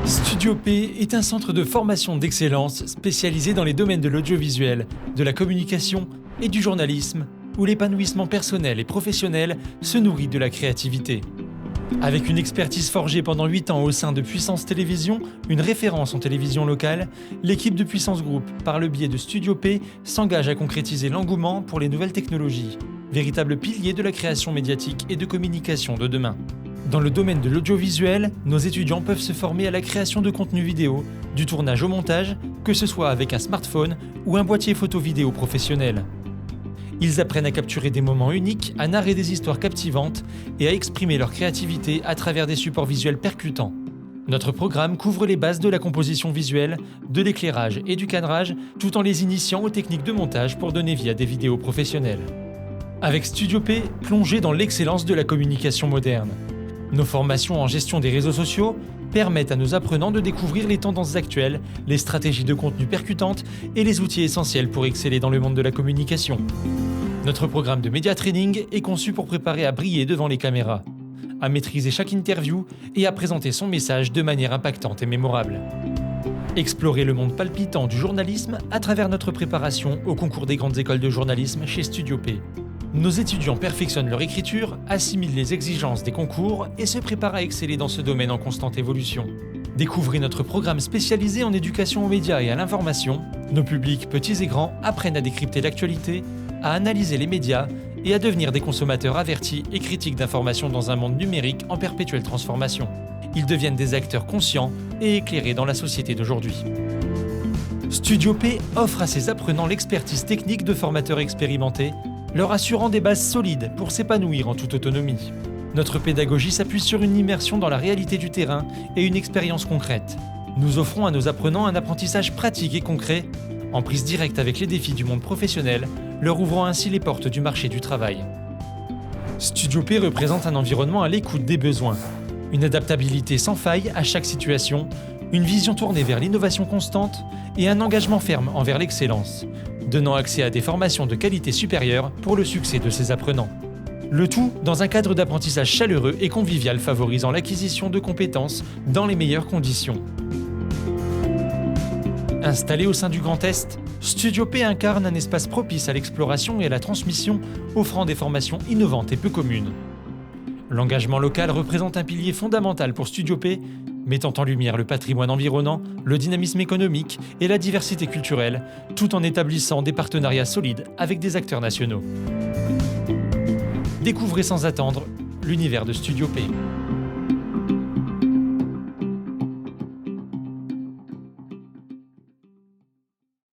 Studio P est un centre de formation d'excellence spécialisé dans les domaines de l'audiovisuel, de la communication et du journalisme, où l'épanouissement personnel et professionnel se nourrit de la créativité. Avec une expertise forgée pendant 8 ans au sein de Puissance Télévision, une référence en télévision locale, l'équipe de Puissance Group, par le biais de Studio P, s'engage à concrétiser l'engouement pour les nouvelles technologies, véritable pilier de la création médiatique et de communication de demain. Dans le domaine de l'audiovisuel, nos étudiants peuvent se former à la création de contenu vidéo, du tournage au montage, que ce soit avec un smartphone ou un boîtier photo-vidéo professionnel. Ils apprennent à capturer des moments uniques, à narrer des histoires captivantes et à exprimer leur créativité à travers des supports visuels percutants. Notre programme couvre les bases de la composition visuelle, de l'éclairage et du cadrage, tout en les initiant aux techniques de montage pour donner vie à des vidéos professionnelles. Avec Studio P, plongez dans l'excellence de la communication moderne. Nos formations en gestion des réseaux sociaux permettent à nos apprenants de découvrir les tendances actuelles, les stratégies de contenu percutantes et les outils essentiels pour exceller dans le monde de la communication. Notre programme de Media Training est conçu pour préparer à briller devant les caméras, à maîtriser chaque interview et à présenter son message de manière impactante et mémorable. Explorez le monde palpitant du journalisme à travers notre préparation au concours des grandes écoles de journalisme chez Studio P. Nos étudiants perfectionnent leur écriture, assimilent les exigences des concours et se préparent à exceller dans ce domaine en constante évolution. Découvrez notre programme spécialisé en éducation aux médias et à l'information. Nos publics petits et grands apprennent à décrypter l'actualité, à analyser les médias et à devenir des consommateurs avertis et critiques d'informations dans un monde numérique en perpétuelle transformation. Ils deviennent des acteurs conscients et éclairés dans la société d'aujourd'hui. Studio P offre à ses apprenants l'expertise technique de formateurs expérimentés, leur assurant des bases solides pour s'épanouir en toute autonomie. Notre pédagogie s'appuie sur une immersion dans la réalité du terrain et une expérience concrète. Nous offrons à nos apprenants un apprentissage pratique et concret, en prise directe avec les défis du monde professionnel, leur ouvrant ainsi les portes du marché du travail. Studio P représente un environnement à l'écoute des besoins, une adaptabilité sans faille à chaque situation, une vision tournée vers l'innovation constante et un engagement ferme envers l'excellence, donnant accès à des formations de qualité supérieure pour le succès de ses apprenants. Le tout dans un cadre d'apprentissage chaleureux et convivial favorisant l'acquisition de compétences dans les meilleures conditions. Installé au sein du Grand Est, Studio P incarne un espace propice à l'exploration et à la transmission, offrant des formations innovantes et peu communes. L'engagement local représente un pilier fondamental pour Studio P, mettant en lumière le patrimoine environnant, le dynamisme économique et la diversité culturelle, tout en établissant des partenariats solides avec des acteurs nationaux. Découvrez sans attendre l'univers de Studio P.